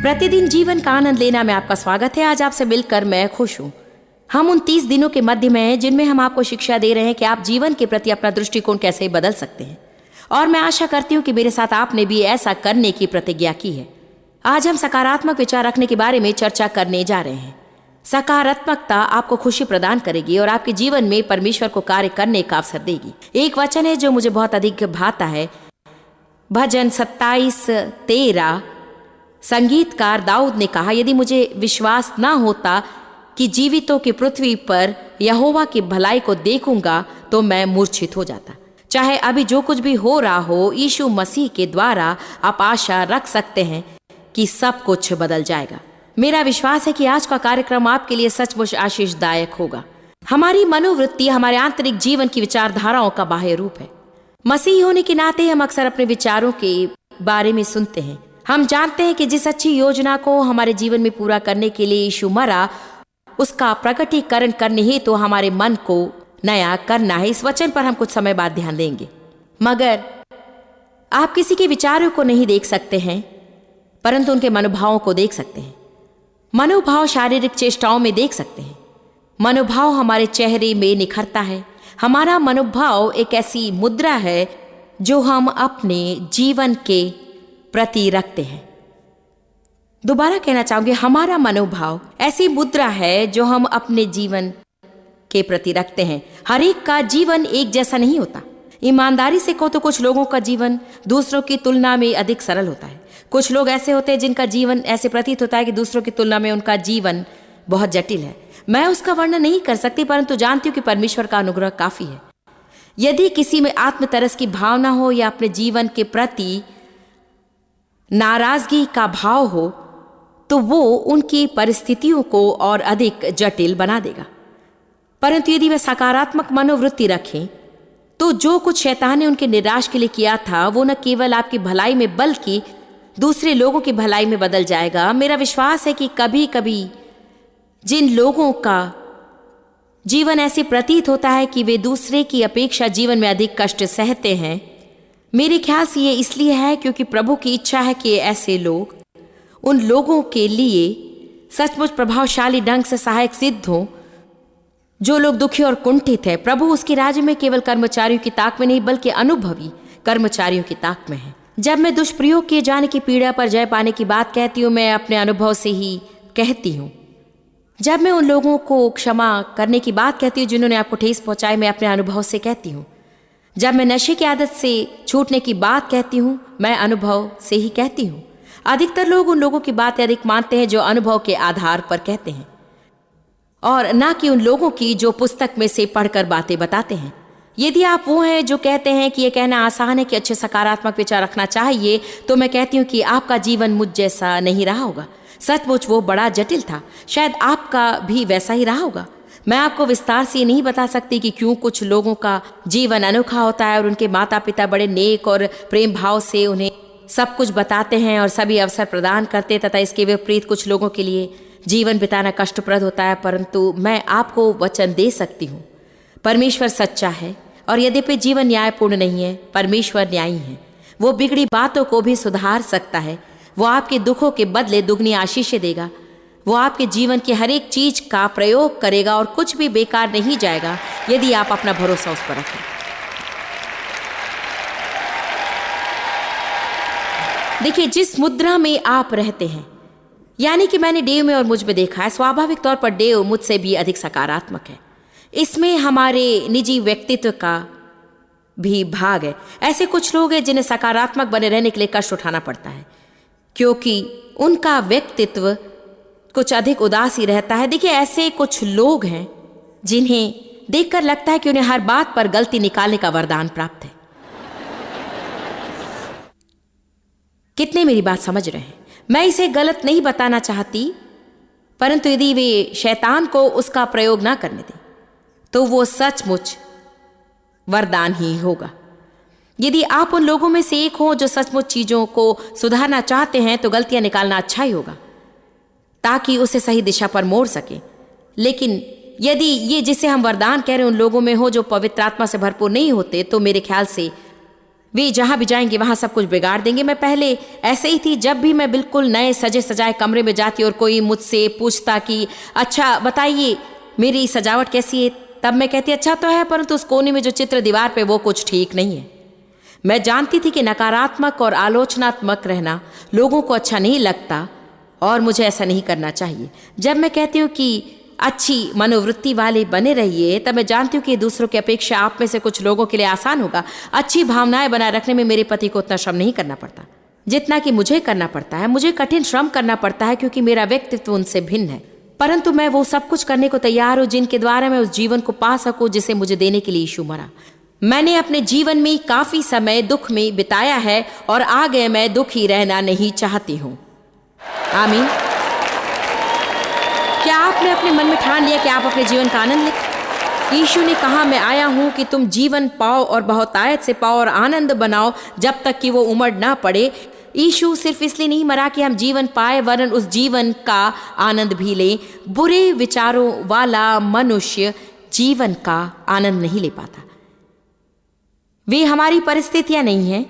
प्रतिदिन जीवन का आनंद लेना में आपका स्वागत है। आज आपसे मिलकर मैं खुश हूँ। हम उन 30 दिनों के मध्य में हैं जिनमें हम आपको शिक्षा दे रहे हैं कि आप जीवन के प्रति अपना दृष्टिकोण कैसे बदल सकते हैं। और मैं आशा करती हूँ कि मेरे साथ आपने भी ऐसा करने की प्रतिज्ञा की है। आज हम सकारात्मक विचार रखने के बारे में चर्चा करने जा रहे हैं। सकारात्मकता आपको खुशी प्रदान करेगी और आपके जीवन में परमेश्वर को कार्य करने का अवसर देगी। एक वचन है जो मुझे बहुत अधिक भाता है, भजन 27:13। संगीतकार दाऊद ने कहा, यदि मुझे विश्वास ना होता कि जीवितों की पृथ्वी पर यहोवा की भलाई को देखूंगा तो मैं मूर्छित हो जाता। चाहे अभी जो कुछ भी हो रहा हो, यीशु मसीह के द्वारा आप आशा रख सकते हैं कि सब कुछ बदल जाएगा। मेरा विश्वास है कि आज का कार्यक्रम आपके लिए सचमुच आशीषदायक होगा। हमारी मनोवृत्ति हमारे आंतरिक जीवन की विचारधाराओं का बाह्य रूप है। मसीही होने के नाते हम अक्सर अपने विचारों के बारे में सुनते हैं। हम जानते हैं कि जिस अच्छी योजना को हमारे जीवन में पूरा करने के लिए यीशु मरा, उसका प्रकटीकरण करने ही तो हमारे मन को नया करना है। इस वचन पर हम कुछ समय बाद ध्यान देंगे। मगर आप किसी के विचारों को नहीं देख सकते हैं, परंतु उनके मनोभावों को देख सकते हैं। मनोभाव शारीरिक चेष्टाओं में देख सकते हैं। मनोभाव हमारे चेहरे में निखरता है। हमारा मनोभाव एक ऐसी मुद्रा है जो हम अपने जीवन के प्रति रखते हैं। दोबारा कहना चाहूंगी, हमारा मनोभाव ऐसी मुद्रा है जो हम अपने जीवन के प्रति रखते हैं। हर एक का जीवन एक जैसा नहीं होता। ईमानदारी से कहो तो कुछ लोगों का जीवन दूसरों की तुलना में अधिक सरल होता है। कुछ लोग ऐसे होते हैं जिनका जीवन ऐसे प्रतीत होता है कि दूसरों की तुलना में उनका जीवन बहुत जटिल है। मैं उसका वर्णन नहीं कर सकती, परंतु जानती हूँ कि परमेश्वर का अनुग्रह काफी है। यदि किसी में आत्मतरस की भावना हो या अपने जीवन के प्रति नाराजगी का भाव हो, तो वो उनकी परिस्थितियों को और अधिक जटिल बना देगा। परंतु यदि वे सकारात्मक मनोवृत्ति रखें, तो जो कुछ शैतान ने उनके निराश के लिए किया था, वो न केवल आपकी भलाई में बल्कि दूसरे लोगों की भलाई में बदल जाएगा। मेरा विश्वास है कि कभी कभी जिन लोगों का जीवन ऐसे प्रतीत होता है कि वे दूसरे की अपेक्षा जीवन में अधिक कष्ट सहते हैं, मेरे ख्याल से ये इसलिए है क्योंकि प्रभु की इच्छा है कि ऐसे लोग उन लोगों के लिए सचमुच प्रभावशाली ढंग से सहायक सिद्ध हों जो लोग दुखी और कुंठित है। प्रभु उसके राज्य में केवल कर्मचारियों की ताक में नहीं बल्कि अनुभवी कर्मचारियों की ताक में है। जब मैं दुष्प्रयोग किए जाने की पीड़ा पर जय पाने की बात कहती हूँ, मैं अपने अनुभव से ही कहती हूँ। जब मैं उन लोगों को क्षमा करने की बात कहती हूँ जिन्होंने आपको ठेस पहुंचाई, मैं अपने अनुभव से कहती हूँ। जब मैं नशे की आदत से छूटने की बात कहती हूँ, मैं अनुभव से ही कहती हूँ। अधिकतर लोग उन लोगों की बातें अधिक मानते हैं जो अनुभव के आधार पर कहते हैं, और ना कि उन लोगों की जो पुस्तक में से पढ़कर बातें बताते हैं। यदि आप वो हैं जो कहते हैं कि ये कहना आसान है कि अच्छे सकारात्मक विचार रखना चाहिए, तो मैं कहती हूँ कि आपका जीवन मुझ जैसा नहीं रहा होगा। सचमुच वो बड़ा जटिल था। शायद आपका भी वैसा ही रहा होगा। मैं आपको विस्तार से नहीं बता सकती कि क्यों कुछ लोगों का जीवन अनोखा होता है और उनके माता पिता बड़े नेक और प्रेम भाव से उन्हें सब कुछ बताते हैं और सभी अवसर प्रदान करते, तथा इसके विपरीत कुछ लोगों के लिए जीवन बिताना कष्टप्रद होता है। परंतु मैं आपको वचन दे सकती हूँ, परमेश्वर सच्चा है और यद्यपि जीवन न्यायपूर्ण नहीं है, परमेश्वर न्यायी है। वो बिगड़ी बातों को भी सुधार सकता है। वो आपके दुखों के बदले दुगनी आशीषें देगा। वो आपके जीवन की हर एक चीज का प्रयोग करेगा और कुछ भी बेकार नहीं जाएगा यदि आप अपना भरोसा उस पर रखें। देखिए, जिस मुद्रा में आप रहते हैं, यानी कि मैंने डेव में और मुझ में देखा है, स्वाभाविक तौर पर डेव मुझसे भी अधिक सकारात्मक है। इसमें हमारे निजी व्यक्तित्व का भी भाग है। ऐसे कुछ लोग हैं जिन्हें सकारात्मक बने रहने के लिए कष्ट उठाना पड़ता है क्योंकि उनका व्यक्तित्व कुछ अधिक उदासी रहता है। देखिए, ऐसे कुछ लोग हैं जिन्हें देखकर लगता है कि उन्हें हर बात पर गलती निकालने का वरदान प्राप्त है। कितने मेरी बात समझ रहे हैं? मैं इसे गलत नहीं बताना चाहती, परंतु यदि वे शैतान को उसका प्रयोग ना करने दें तो वो सचमुच वरदान ही होगा। यदि आप उन लोगों में से एक हो जो सचमुच चीजों को सुधारना चाहते हैं, तो गलतियां निकालना अच्छा ही होगा ताकि उसे सही दिशा पर मोड़ सके। लेकिन यदि ये जिसे हम वरदान कह रहे हैं उन लोगों में हो जो पवित्र आत्मा से भरपूर नहीं होते, तो मेरे ख्याल से वे जहां भी जाएंगे वहां सब कुछ बिगाड़ देंगे। मैं पहले ऐसे ही थी। जब भी मैं बिल्कुल नए सजे सजाए कमरे में जाती और कोई मुझसे पूछता कि अच्छा बताइए मेरी सजावट कैसी है, तब मैं कहती अच्छा तो है, परंतु उस कोने में जो चित्र दीवार पे वो कुछ ठीक नहीं है। मैं जानती थी कि नकारात्मक और आलोचनात्मक रहना लोगों को अच्छा नहीं लगता और मुझे ऐसा नहीं करना चाहिए। जब मैं कहती हूँ कि अच्छी मनोवृत्ति वाले बने रहिए, तब मैं जानती हूँ कि दूसरों की अपेक्षा आप में से कुछ लोगों के लिए आसान होगा। अच्छी भावनाएं बनाए रखने में मेरे पति को उतना श्रम नहीं करना पड़ता जितना कि मुझे करना पड़ता है। मुझे कठिन श्रम करना पड़ता है क्योंकि मेरा व्यक्तित्व उनसे भिन्न है, परंतु मैं वो सब कुछ करने को तैयार हूँ जिनके द्वारा मैं उस जीवन को पा सकूँ जिसे मुझे देने के लिए यीशु मरा। मैंने अपने जीवन में काफी समय दुख में बिताया है और आगे मैं दुखी रहना नहीं चाहती हूँ। आमीन। क्या आपने अपने मन में ठान लिया कि आप अपने जीवन का आनंद लें? यीशु ने कहा मैं आया हूं कि तुम जीवन पाओ और बहुतायत से पाओ और आनंद बनाओ जब तक कि वो उमड़ ना पड़े। यीशु सिर्फ इसलिए नहीं मरा कि हम जीवन पाए, वरन उस जीवन का आनंद भी लें। बुरे विचारों वाला मनुष्य जीवन का आनंद नहीं ले पाता। वे हमारी परिस्थितियां नहीं हैं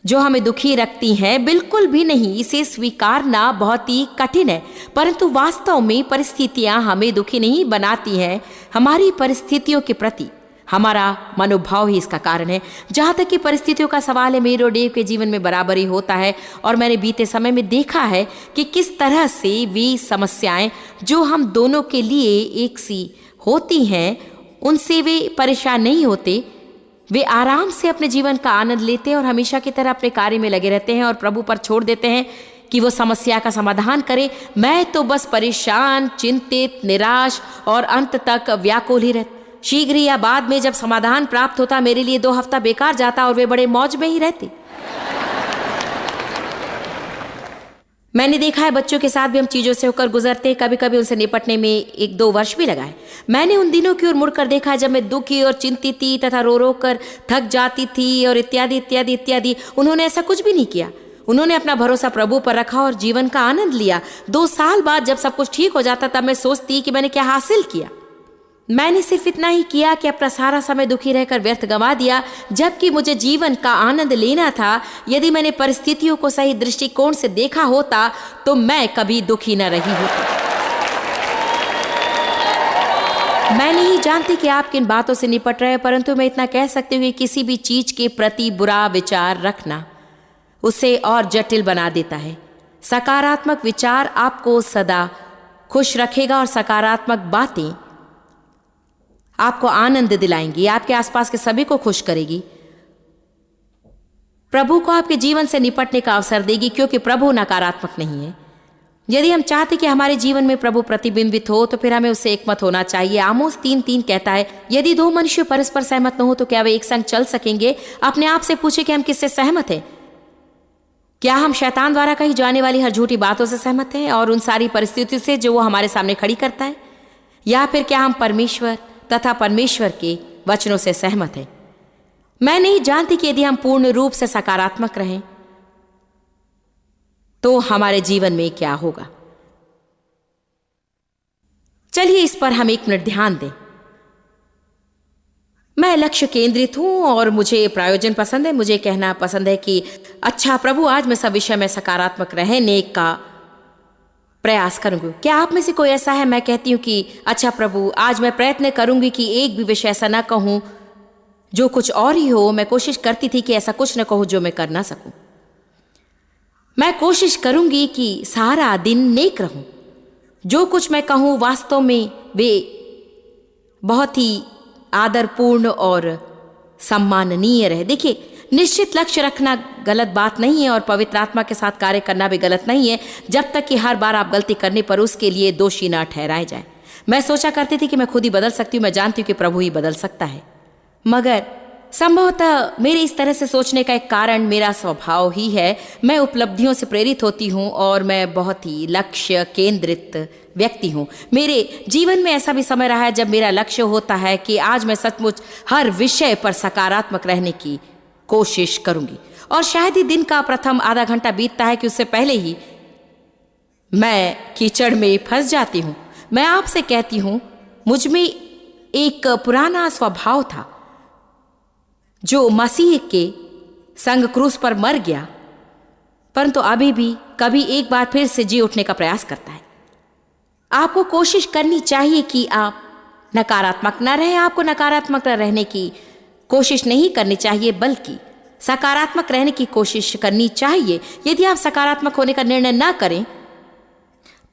जो हमें दुखी रखती हैं, बिल्कुल भी नहीं। इसे स्वीकारना बहुत ही कठिन है, परंतु वास्तव में परिस्थितियां हमें दुखी नहीं बनाती हैं। हमारी परिस्थितियों के प्रति हमारा मनोभाव ही इसका कारण है। जहाँ तक कि परिस्थितियों का सवाल है, मेरे और डेव के जीवन में बराबर ही होता है और मैंने बीते समय में देखा है कि किस तरह से वे समस्याएं जो हम दोनों के लिए एक सी होती हैं, उनसे वे परेशान नहीं होते। वे आराम से अपने जीवन का आनंद लेते हैं और हमेशा की तरह अपने कार्य में लगे रहते हैं और प्रभु पर छोड़ देते हैं कि वो समस्या का समाधान करे। मैं तो बस परेशान, चिंतित, निराश और अंत तक व्याकुल ही रहती। शीघ्र या बाद में जब समाधान प्राप्त होता, मेरे लिए 2 हफ्ता बेकार जाता और वे बड़े मौज में ही रहते। मैंने देखा है बच्चों के साथ भी हम चीजों से होकर गुजरते, कभी कभी उनसे निपटने में 1-2 वर्ष भी लगाए। मैंने उन दिनों की ओर मुड़कर देखा जब मैं दुखी और चिंतित थी तथा रो रो कर थक जाती थी और इत्यादि इत्यादि इत्यादि। उन्होंने ऐसा कुछ भी नहीं किया। उन्होंने अपना भरोसा प्रभु पर रखा और जीवन का आनंद लिया। 2 साल बाद जब सब कुछ ठीक हो जाता, तब मैं सोचती कि मैंने क्या हासिल किया। मैंने सिर्फ इतना ही किया कि अपना सारा समय दुखी रहकर व्यर्थ गंवा दिया, जबकि मुझे जीवन का आनंद लेना था। यदि मैंने परिस्थितियों को सही दृष्टिकोण से देखा होता तो मैं कभी दुखी न रही होती। मैं नहीं जानती कि आप किन बातों से निपट रहे हैं, परंतु मैं इतना कह सकती हूँ कि किसी भी चीज के प्रति बुरा विचार रखना उसे और जटिल बना देता है। सकारात्मक विचार आपको सदा खुश रखेगा और सकारात्मक बातें आपको आनंद दिलाएंगी, आपके आसपास के सभी को खुश करेगी। प्रभु को आपके जीवन से निपटने का अवसर देगी, क्योंकि प्रभु नकारात्मक नहीं है। यदि हम चाहते कि हमारे जीवन में प्रभु प्रतिबिंबित हो, तो फिर हमें उससे एकमत होना चाहिए। आमोस 3:3 कहता है, यदि 2 मनुष्य परस्पर सहमत न हो तो क्या वे एक संग चल सकेंगे? अपने आप से पूछे कि हम किससे सहमत हैं? क्या हम शैतान द्वारा कही जाने वाली हर झूठी बातों से सहमत हैं और उन सारी परिस्थितियों से जो वो हमारे सामने खड़ी करता है? या फिर क्या हम परमेश्वर तथा परमेश्वर के वचनों से सहमत हैं? मैं नहीं जानती कि यदि हम पूर्ण रूप से सकारात्मक रहें तो हमारे जीवन में क्या होगा। चलिए इस पर हम 1 मिनट ध्यान दें। मैं लक्ष्य केंद्रित हूं और मुझे प्रायोजन पसंद है। मुझे कहना पसंद है कि अच्छा प्रभु, आज मैं सब विषय में सकारात्मक रहने का प्रयास करूंगी। क्या आप में से कोई ऐसा है? मैं कहती हूँ कि अच्छा प्रभु, आज मैं प्रयत्न करूंगी कि एक भी विषय ऐसा ना कहूं जो कुछ और ही हो। मैं कोशिश करती थी कि ऐसा कुछ न कहूं जो मैं कर ना सकूं। मैं कोशिश करूंगी कि सारा दिन नेक रहूं। जो कुछ मैं कहूं वास्तव में वे बहुत ही आदरपूर्ण और सम्माननीय रहे। देखिए, निश्चित लक्ष्य रखना गलत बात नहीं है और पवित्र आत्मा के साथ कार्य करना भी गलत नहीं है, जब तक कि हर बार आप गलती करने पर उसके लिए दोषी ना ठहराए जाए। मैं सोचा करती थी कि मैं खुद ही बदल सकती हूँ। मैं जानती हूँ कि प्रभु ही बदल सकता है, मगर संभवतः मेरे इस तरह से सोचने का एक कारण मेरा स्वभाव ही है। मैं उपलब्धियों से प्रेरित होती हूँ और मैं बहुत ही लक्ष्य केंद्रित व्यक्ति हूँ। मेरे जीवन में ऐसा भी समय रहा है जब मेरा लक्ष्य होता है कि आज मैं सचमुच हर विषय पर सकारात्मक रहने की कोशिश करूंगी। और शायद ही दिन का प्रथम आधा घंटा बीतता है कि उससे पहले ही मैं कीचड़ में फंस जाती हूँ। मैं आपसे कहती हूँ, मुझ में एक पुराना स्वभाव था जो मसीह के संग क्रूस पर मर गया, परंतु अभी भी कभी एक बार फिर से जी उठने का प्रयास करता है। आपको कोशिश करनी चाहिए कि आप नकारात्मक न रहें। आपको नकारात्मक रहने की कोशिश नहीं करनी चाहिए, बल्कि सकारात्मक रहने की कोशिश करनी चाहिए। यदि आप सकारात्मक होने का निर्णय न करें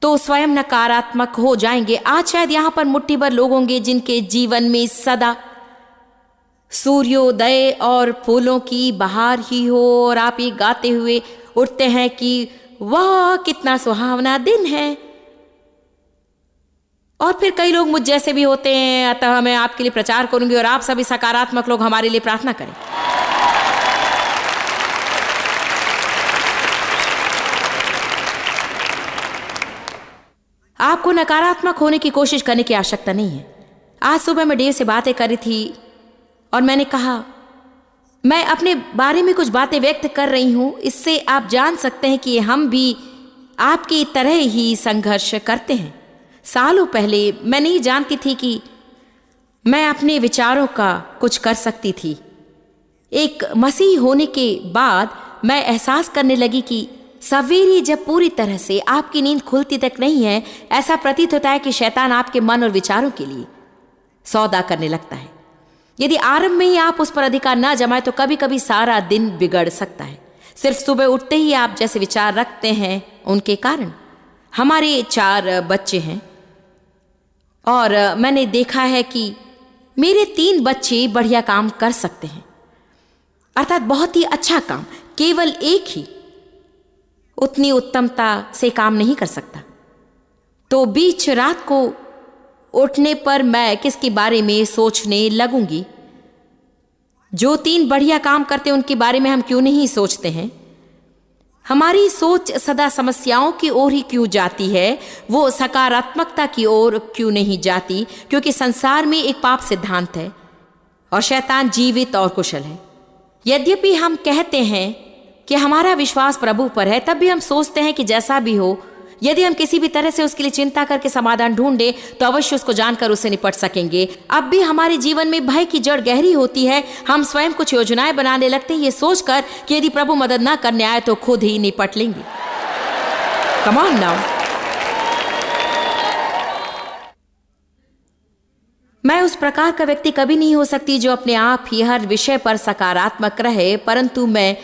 तो स्वयं नकारात्मक हो जाएंगे। आज शायद यहां पर मुट्ठी भर लोग होंगे जिनके जीवन में सदा सूर्योदय और फूलों की बहार ही हो, और आप ये गाते हुए उठते हैं कि वाह कितना सुहावना दिन है। और फिर कई लोग मुझ जैसे भी होते हैं, अतः मैं आपके लिए प्रचार करूंगी और आप सभी सकारात्मक लोग हमारे लिए प्रार्थना करें। आपको नकारात्मक होने की कोशिश करने की आवश्यकता नहीं है। आज सुबह मैं डेव से बातें कर रही थी और मैंने कहा मैं अपने बारे में कुछ बातें व्यक्त कर रही हूं, इससे आप जान सकते हैं कि हम भी आपकी तरह ही संघर्ष करते हैं। सालों पहले मैं नहीं जानती थी कि मैं अपने विचारों का कुछ कर सकती थी। एक मसीह होने के बाद मैं एहसास करने लगी कि सवेरे जब पूरी तरह से आपकी नींद खुलती तक नहीं है, ऐसा प्रतीत होता है कि शैतान आपके मन और विचारों के लिए सौदा करने लगता है। यदि आरंभ में ही आप उस पर अधिकार न जमाए तो कभी कभी सारा दिन बिगड़ सकता है। सिर्फ सुबह उठते ही आप जैसे विचार रखते हैं उनके कारण। हमारे 4 बच्चे हैं और मैंने देखा है कि मेरे 3 बच्चे बढ़िया काम कर सकते हैं, अर्थात बहुत ही अच्छा काम। केवल एक ही उतनी उत्तमता से काम नहीं कर सकता। तो बीच रात को उठने पर मैं किसके बारे में सोचने लगूंगी? जो 3 बढ़िया काम करते हैं उनके बारे में हम क्यों नहीं सोचते हैं? हमारी सोच सदा समस्याओं की ओर ही क्यों जाती है, वो सकारात्मकता की ओर क्यों नहीं जाती? क्योंकि संसार में एक पाप सिद्धांत है और शैतान जीवित और कुशल है। यद्यपि हम कहते हैं कि हमारा विश्वास प्रभु पर है, तब भी हम सोचते हैं कि जैसा भी हो, यदि हम किसी भी तरह से उसके लिए चिंता करके समाधान ढूंढे तो अवश्य उसको जानकर उससे निपट सकेंगे। अब भी हमारे जीवन में भय की जड़ गहरी होती है। हम स्वयं कुछ योजनाएं बनाने लगते हैं ये सोचकर कि यदि प्रभु मदद ना करने आए तो खुद ही निपट लेंगे। Come on now. मैं उस प्रकार का व्यक्ति कभी नहीं हो सकती जो अपने आप ही हर विषय पर सकारात्मक रहे, परंतु मैं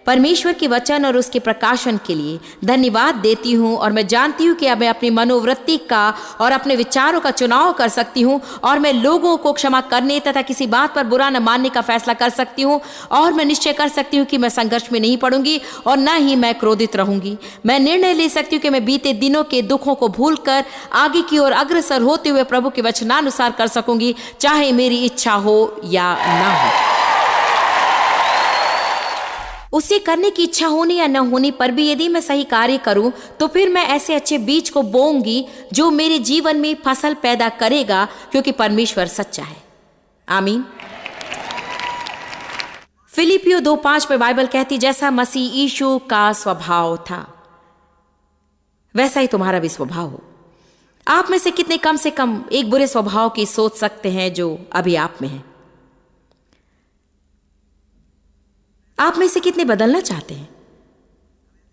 परमेश्वर के वचन और उसके प्रकाशन के लिए धन्यवाद देती हूँ। और मैं जानती हूँ कि अब मैं अपनी मनोवृत्ति का और अपने विचारों का चुनाव कर सकती हूँ, और मैं लोगों को क्षमा करने तथा किसी बात पर बुरा न मानने का फैसला कर सकती हूँ। और मैं निश्चय कर सकती हूँ कि मैं संघर्ष में नहीं पड़ूंगी और न ही मैं क्रोधित रहूंगी। मैं निर्णय ले सकती हूँ कि मैं बीते दिनों के दुखों को भूलकर आगे की ओर अग्रसर होते हुए प्रभु के वचनानुसार कर सकूंगी, चाहे मेरी इच्छा हो या ना हो। उसे करने की इच्छा होने या न होने पर भी यदि मैं सही कार्य करूं तो फिर मैं ऐसे अच्छे बीज को बोऊंगी जो मेरे जीवन में फसल पैदा करेगा, क्योंकि परमेश्वर सच्चा है। आमीन। फिलिपियो 2:5 में बाइबल कहती, जैसा मसीह यीशु का स्वभाव था वैसा ही तुम्हारा भी स्वभाव हो। आप में से कितने कम से कम एक बुरे स्वभाव की सोच सकते हैं जो अभी आप में है? आप में से कितने बदलना चाहते हैं?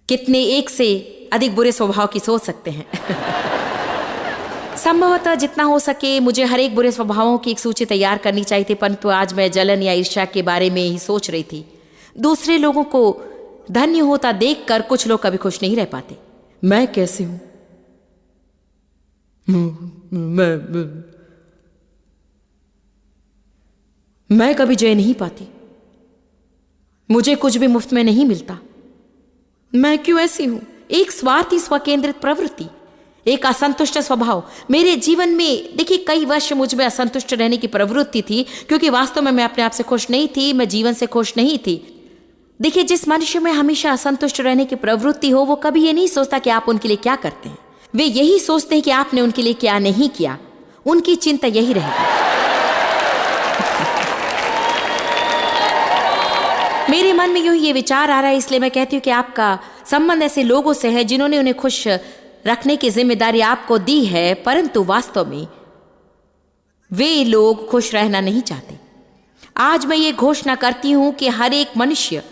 कितने एक से अधिक बुरे स्वभाव की सोच सकते हैं? संभवतः जितना हो सके मुझे हर एक बुरे स्वभावों की एक सूची तैयार करनी चाहिए थी, परंतु आज मैं जलन या ईर्ष्या के बारे में ही सोच रही थी। दूसरे लोगों को धन्य होता देखकर कुछ लोग कभी खुश नहीं रह पाते। मैं कैसे हूं? मैं कभी जय नहीं पाती। मुझे कुछ भी मुफ्त में नहीं मिलता। मैं क्यों ऐसी हूं? एक स्वार्थी स्वकेंद्रित प्रवृत्ति, एक असंतुष्ट स्वभाव मेरे जीवन में। देखिए, कई वर्ष मुझ में असंतुष्ट रहने की प्रवृत्ति थी, क्योंकि वास्तव में मैं अपने आप से खुश नहीं थी, मैं जीवन से खुश नहीं थी। देखिए, जिस मनुष्य में हमेशा असंतुष्ट रहने की प्रवृत्ति हो, वो कभी ये नहीं सोचता कि आप उनके लिए क्या करते हैं। वे यही सोचते हैं कि आपने उनके लिए क्या नहीं किया। उनकी चिंता यही रहेगी। मेरे मन में यूं ये विचार आ रहा है, इसलिए मैं कहती हूँ कि आपका संबंध ऐसे लोगों से है जिन्होंने उन्हें खुश रखने की जिम्मेदारी आपको दी है, परंतु वास्तव में वे लोग खुश रहना नहीं चाहते। आज मैं ये घोषणा करती हूं कि हर एक मनुष्य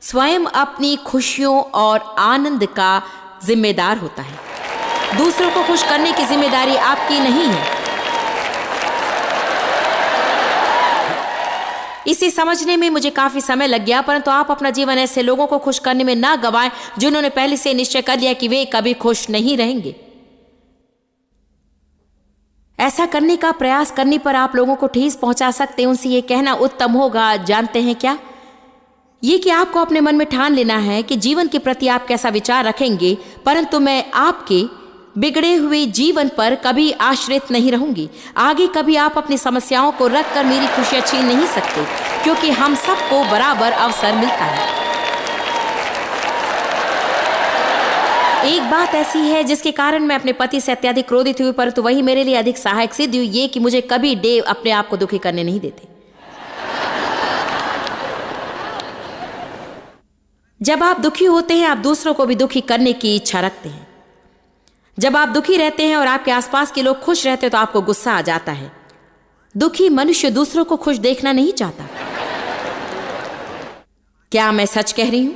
स्वयं अपनी खुशियों और आनंद का जिम्मेदार होता है। दूसरों को खुश करने की जिम्मेदारी आपकी नहीं है। इसे समझने में मुझे काफी समय लग गया, परंतु आप अपना जीवन ऐसे लोगों को खुश करने में ना गवाएं जिन्होंने पहले से निश्चय कर लिया कि वे कभी खुश नहीं रहेंगे। ऐसा करने का प्रयास करने पर आप लोगों को ठेस पहुंचा सकते हैं। उनसे ये कहना उत्तम होगा, जानते हैं क्या, ये कि आपको अपने मन में ठान लेना है कि जीवन के प्रति आप कैसा विचार रखेंगे, परंतु मैं आपके बिगड़े हुए जीवन पर कभी आश्रित नहीं रहूंगी। आगे कभी आप अपनी समस्याओं को रखकर मेरी खुशियां छीन नहीं सकते, क्योंकि हम सबको बराबर अवसर मिलता है। एक बात ऐसी है जिसके कारण मैं अपने पति से अत्यधिक क्रोधित हुई, परंतु वही मेरे लिए अधिक सहायक सिद्ध हुई, ये कि मुझे कभी डेव अपने आप को दुखी करने नहीं देते। जब आप दुखी होते हैं, आप दूसरों को भी दुखी करने की इच्छा रखते हैं। जब आप दुखी रहते हैं और आपके आसपास के लोग खुश रहते हैं तो आपको गुस्सा आ जाता है। दुखी मनुष्य दूसरों को खुश देखना नहीं चाहता। क्या मैं सच कह रही हूं?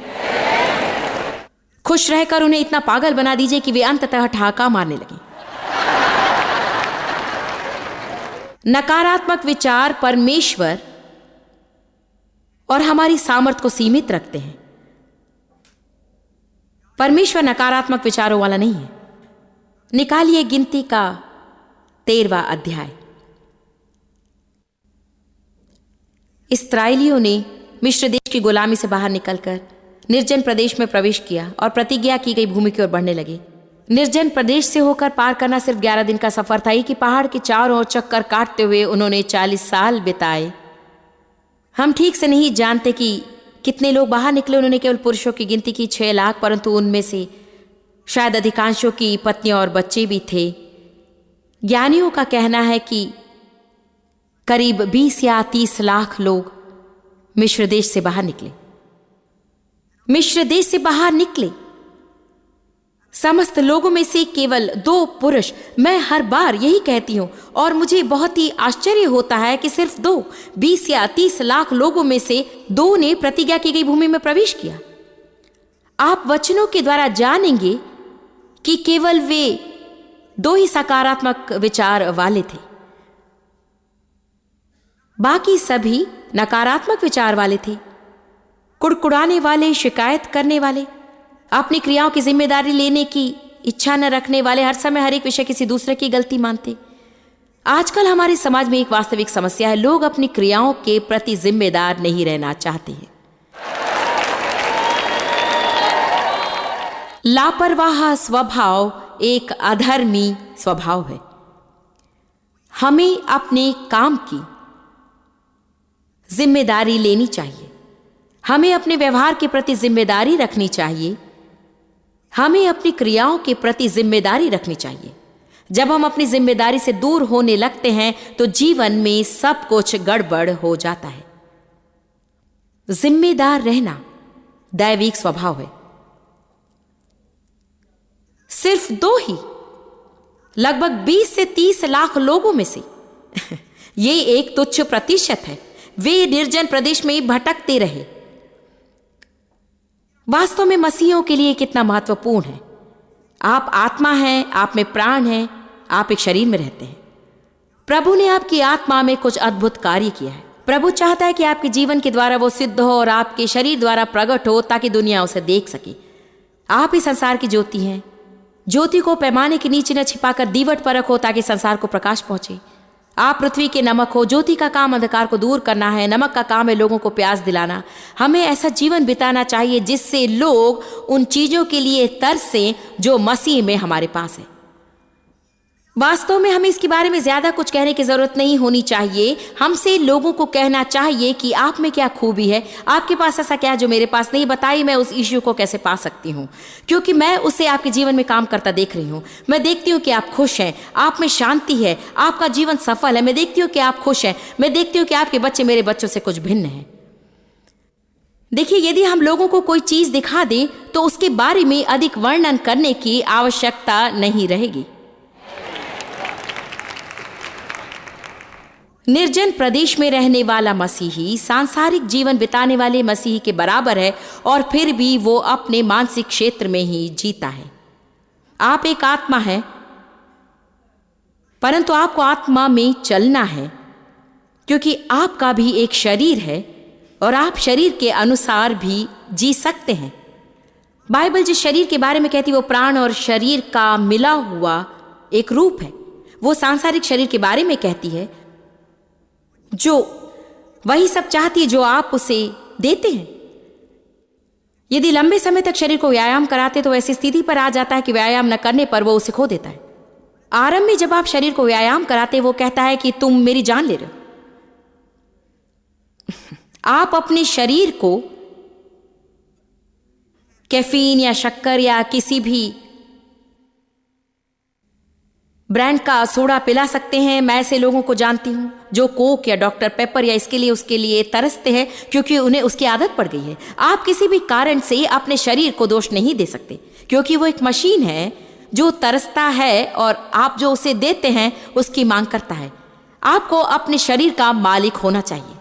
खुश रहकर उन्हें इतना पागल बना दीजिए कि वे अंततः ठहाका मारने लगे। नकारात्मक विचार परमेश्वर और हमारी सामर्थ्य को सीमित रखते हैं। परमेश्वर नकारात्मक विचारों वाला नहीं है। निकालिए गिनती का 13वां अध्याय। इस्राएलियों ने मिस्र देश की गुलामी से बाहर निकलकर निर्जन प्रदेश में प्रवेश किया और प्रतिज्ञा की गई भूमि की ओर बढ़ने लगे। निर्जन प्रदेश से होकर पार करना सिर्फ 11 दिन का सफर था। कि पहाड़ के चारों ओर चक्कर काटते हुए उन्होंने 40 साल बिताए। हम ठीक से नहीं जानते कि कितने लोग बाहर निकले। उन्होंने केवल पुरुषों की गिनती की 6 लाख, परंतु उनमें से शायद अधिकांशों की पत्नियां और बच्चे भी थे। ज्ञानियों का कहना है कि करीब 20 या 30 लाख लोग मिस्र देश से बाहर निकले। मिस्र देश से बाहर निकले समस्त लोगों में से केवल 2 पुरुष। मैं हर बार यही कहती हूं और मुझे बहुत ही आश्चर्य होता है कि सिर्फ 2, 20 या 30 लाख लोगों में से 2 ने प्रतिज्ञा की गई भूमि में प्रवेश किया। आप वचनों के द्वारा जानेंगे कि केवल वे 2 ही सकारात्मक विचार वाले थे। बाकी सभी नकारात्मक विचार वाले थे। कुड़कुड़ाने वाले, शिकायत करने वाले, अपनी क्रियाओं की जिम्मेदारी लेने की इच्छा न रखने वाले, हर समय हर एक विषय किसी दूसरे की गलती मानते। आजकल हमारे समाज में एक वास्तविक समस्या है। लोग अपनी क्रियाओं के प्रति जिम्मेदार नहीं रहना चाहते हैं। लापरवाह स्वभाव एक अधर्मी स्वभाव है। हमें अपने काम की जिम्मेदारी लेनी चाहिए। हमें अपने व्यवहार के प्रति जिम्मेदारी रखनी चाहिए। हमें अपनी क्रियाओं के प्रति जिम्मेदारी रखनी चाहिए। जब हम अपनी जिम्मेदारी से दूर होने लगते हैं तो जीवन में सब कुछ गड़बड़ हो जाता है। जिम्मेदार रहना दैविक स्वभाव है। सिर्फ 2 ही, लगभग 20 से 30 लाख लोगों में से ये एक तुच्छ प्रतिशत है। वे निर्जन प्रदेश में भटकते रहे। वास्तव में मसीहियों के लिए कितना महत्वपूर्ण है। आप आत्मा हैं, आप में प्राण हैं, आप एक शरीर में रहते हैं। प्रभु ने आपकी आत्मा में कुछ अद्भुत कार्य किया है। प्रभु चाहता है कि आपके जीवन के द्वारा वो सिद्ध हो और आपके शरीर द्वारा प्रकट हो, ताकि दुनिया उसे देख सके। आप इस संसार की ज्योति हैं। ज्योति को पैमाने के नीचे न छिपाकर दीवट पर रखो, ताकि संसार को प्रकाश पहुंचे। आप पृथ्वी के नमक हो। ज्योति का काम अंधकार को दूर करना है, नमक का काम है लोगों को प्यास दिलाना। हमें ऐसा जीवन बिताना चाहिए जिससे लोग उन चीजों के लिए तरसें जो मसीह में हमारे पास है। वास्तव में हमें इसके बारे में ज्यादा कुछ कहने की जरूरत नहीं होनी चाहिए। हमसे लोगों को कहना चाहिए कि आप में क्या खूबी है, आपके पास ऐसा क्या है जो मेरे पास नहीं। बताइए मैं उस इश्यू को कैसे पा सकती हूँ, क्योंकि मैं उसे आपके जीवन में काम करता देख रही हूँ। मैं देखती हूँ कि आप खुश हैं, आप में शांति है, आपका जीवन सफल है। मैं देखती हूँ कि आप खुश हैं। मैं देखती हूँ कि आपके बच्चे मेरे बच्चों से कुछ भिन्न हैं। देखिए, यदि हम लोगों को कोई चीज दिखा दें तो उसके बारे में अधिक वर्णन करने की आवश्यकता नहीं रहेगी। निर्जन प्रदेश में रहने वाला मसीही सांसारिक जीवन बिताने वाले मसीही के बराबर है और फिर भी वो अपने मानसिक क्षेत्र में ही जीता है। आप एक आत्मा है, परंतु आपको आत्मा में चलना है, क्योंकि आपका भी एक शरीर है और आप शरीर के अनुसार भी जी सकते हैं। बाइबल जिस शरीर के बारे में कहती है वो प्राण और शरीर का मिला हुआ एक रूप है। वो सांसारिक शरीर के बारे में कहती है जो वही सब चाहती है जो आप उसे देते हैं। यदि लंबे समय तक शरीर को व्यायाम कराते तो ऐसी स्थिति पर आ जाता है कि व्यायाम न करने पर वो उसे खो देता है। आरंभ में जब आप शरीर को व्यायाम कराते वो कहता है कि तुम मेरी जान ले रहे हो। आप अपने शरीर को कैफीन या शक्कर या किसी भी ब्रांड का सोडा पिला सकते हैं। मैं ऐसे लोगों को जानती हूं जो कोक या डॉक्टर पेपर या इसके लिए उसके लिए तरसते हैं क्योंकि उन्हें उसकी आदत पड़ गई है। आप किसी भी कारण से अपने शरीर को दोष नहीं दे सकते क्योंकि वो एक मशीन है जो तरसता है और आप जो उसे देते हैं उसकी मांग करता है। आपको अपने शरीर का मालिक होना चाहिए।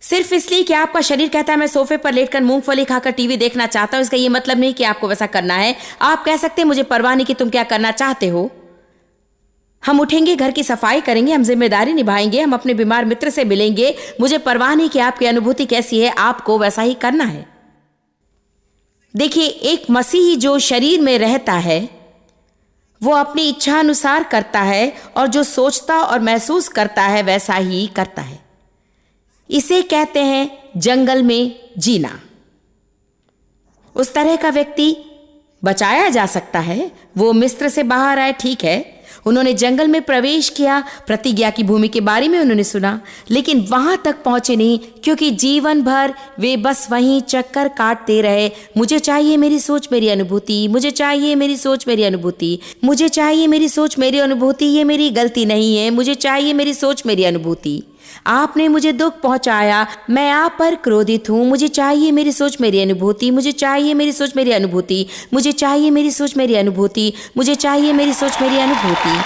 सिर्फ इसलिए कि आपका शरीर कहता है मैं सोफे पर लेटकर मूंगफली खाकर टीवी देखना चाहता हूं, इसका ये मतलब नहीं कि आपको वैसा करना है। आप कह सकते हैं मुझे परवाह नहीं कि तुम क्या करना चाहते हो। हम उठेंगे, घर की सफाई करेंगे, हम जिम्मेदारी निभाएंगे, हम अपने बीमार मित्र से मिलेंगे। मुझे परवाह नहीं कि आपकी अनुभूति कैसी है, आपको वैसा ही करना है। देखिए, एक मसीही जो शरीर में रहता है वो अपनी इच्छा अनुसार करता है और जो सोचता और महसूस करता है वैसा ही करता है। इसे कहते हैं जंगल में जीना। उस तरह का व्यक्ति बचाया जा सकता है। वो मिस्र से बाहर आए, ठीक है, उन्होंने जंगल में प्रवेश किया, प्रतिज्ञा की भूमि के बारे में उन्होंने सुना, लेकिन वहां तक पहुंचे नहीं क्योंकि जीवन भर वे बस वहीं चक्कर काटते रहे। मुझे चाहिए मेरी सोच मेरी अनुभूति, मुझे चाहिए मेरी सोच मेरी अनुभूति, मुझे चाहिए मेरी सोच मेरी अनुभूति, ये मेरी गलती नहीं है, मुझे चाहिए मेरी सोच मेरी अनुभूति। आपने मुझे दुख पहुंचाया, मैं आप पर क्रोधित हूं, मुझे चाहिए मेरी सोच मेरी अनुभूति, मुझे चाहिए मेरी सोच मेरी अनुभूति, मुझे चाहिए मेरी सोच मेरी अनुभूति, मुझे चाहिए मेरी सोच मेरी अनुभूति।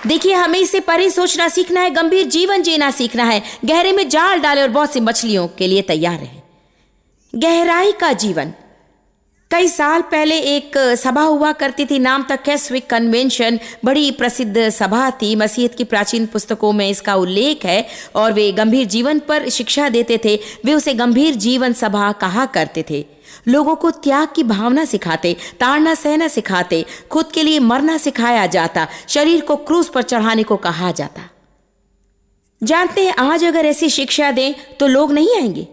देखिए, हमें इससे परे सोचना सीखना है, गंभीर जीवन जीना सीखना है। गहरे में जाल डाले और बहुत सी मछलियों के लिए तैयार है। गहराई का जीवन। कई साल पहले एक सभा हुआ करती थी, नाम था कैस्विक कन्वेंशन। बड़ी प्रसिद्ध सभा थी, मसीहत की प्राचीन पुस्तकों में इसका उल्लेख है और वे गंभीर जीवन पर शिक्षा देते थे। वे उसे गंभीर जीवन सभा कहा करते थे। लोगों को त्याग की भावना सिखाते, ताड़ना सहना सिखाते, खुद के लिए मरना सिखाया जाता, शरीर को क्रूस पर चढ़ाने को कहा जाता। जानते हैं, आज अगर ऐसी शिक्षा दें तो लोग नहीं आएंगे।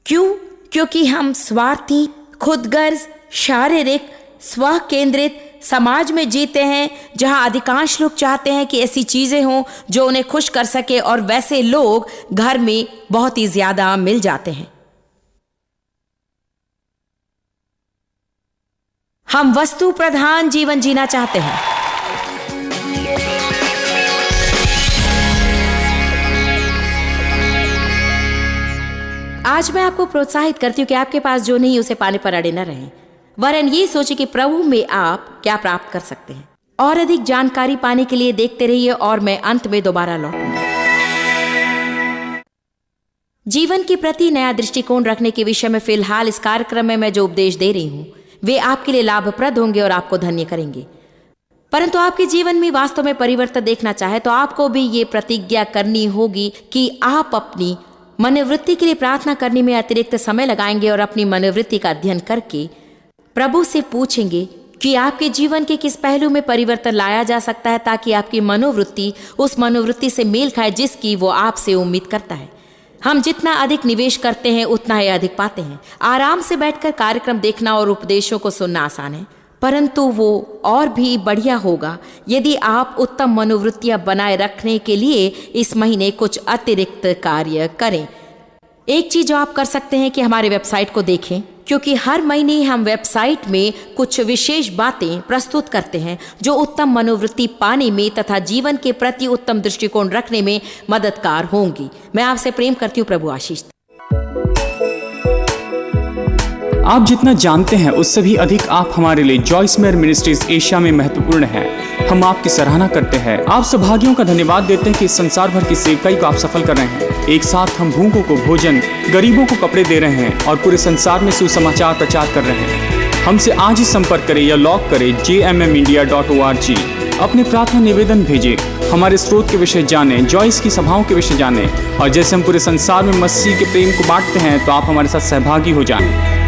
क्यों? क्योंकि हम स्वार्थी, खुदगर्ज, शारीरिक, स्व केंद्रित समाज में जीते हैं जहां अधिकांश लोग चाहते हैं कि ऐसी चीजें हों जो उन्हें खुश कर सके और वैसे लोग घर में बहुत ही ज्यादा मिल जाते हैं। हम वस्तु प्रधान जीवन जीना चाहते हैं। आज मैं आपको प्रोत्साहित करती हूँ कि आपके पास जो नहीं उसे पाने पर अड़े न रहें, वरन ये सोचे कि प्रभु में आप क्या प्राप्त कर सकते हैं। और अधिक जानकारी पाने के लिए देखते रहिए और मैं अंत में दोबारा लौटूंगा। जीवन के प्रति नया दृष्टिकोण रखने के विषय में फिलहाल इस कार्यक्रम में मैं जो उपदेश दे रही हूँ वे आपके लिए लाभप्रद होंगे और आपको धन्य करेंगे। परंतु आपके जीवन में वास्तव में परिवर्तन देखना चाहे तो आपको भी ये प्रतिज्ञा करनी होगी कि आप अपनी मनोवृत्ति के लिए प्रार्थना करने में अतिरिक्त समय लगाएंगे और अपनी मनोवृत्ति का अध्ययन करके प्रभु से पूछेंगे कि आपके जीवन के किस पहलू में परिवर्तन लाया जा सकता है ताकि आपकी मनोवृत्ति उस मनोवृत्ति से मेल खाए जिसकी वो आपसे उम्मीद करता है। हम जितना अधिक निवेश करते हैं उतना ही अधिक पाते हैं। आराम से बैठकर कार्यक्रम देखना और उपदेशों को सुनना आसान है, परंतु वो और भी बढ़िया होगा यदि आप उत्तम मनोवृत्तियां बनाए रखने के लिए इस महीने कुछ अतिरिक्त कार्य करें। एक चीज जो आप कर सकते हैं कि हमारे वेबसाइट को देखें, क्योंकि हर महीने हम वेबसाइट में कुछ विशेष बातें प्रस्तुत करते हैं जो उत्तम मनोवृत्ति पाने में तथा जीवन के प्रति उत्तम दृष्टिकोण रखने में मददगार होंगी। मैं आपसे प्रेम करती हूँ। प्रभु आशीष। आप जितना जानते हैं उससे भी अधिक आप हमारे लिए जॉइस मेयर मिनिस्ट्रीज एशिया में महत्वपूर्ण हैं। हम आपकी सराहना करते हैं। आप सौभाग्यों का धन्यवाद देते हैं कि इस संसार भर की सेवकाई को आप सफल कर रहे हैं। एक साथ हम भूखों को भोजन, गरीबों को कपड़े दे रहे हैं और पूरे संसार में सुसमाचार प्रचार कर रहे हैं। हमसे आज ही संपर्क करें या लॉग करें jmmindia.org। अपने प्रार्थना निवेदन भेजें, हमारे स्रोत के विषय जानें, जॉइस की सभाओं के विषय जानें और जैसे हम पूरे संसार में मसीह के प्रेम को बांटते हैं तो आप हमारे साथ सहभागी हो जाएं।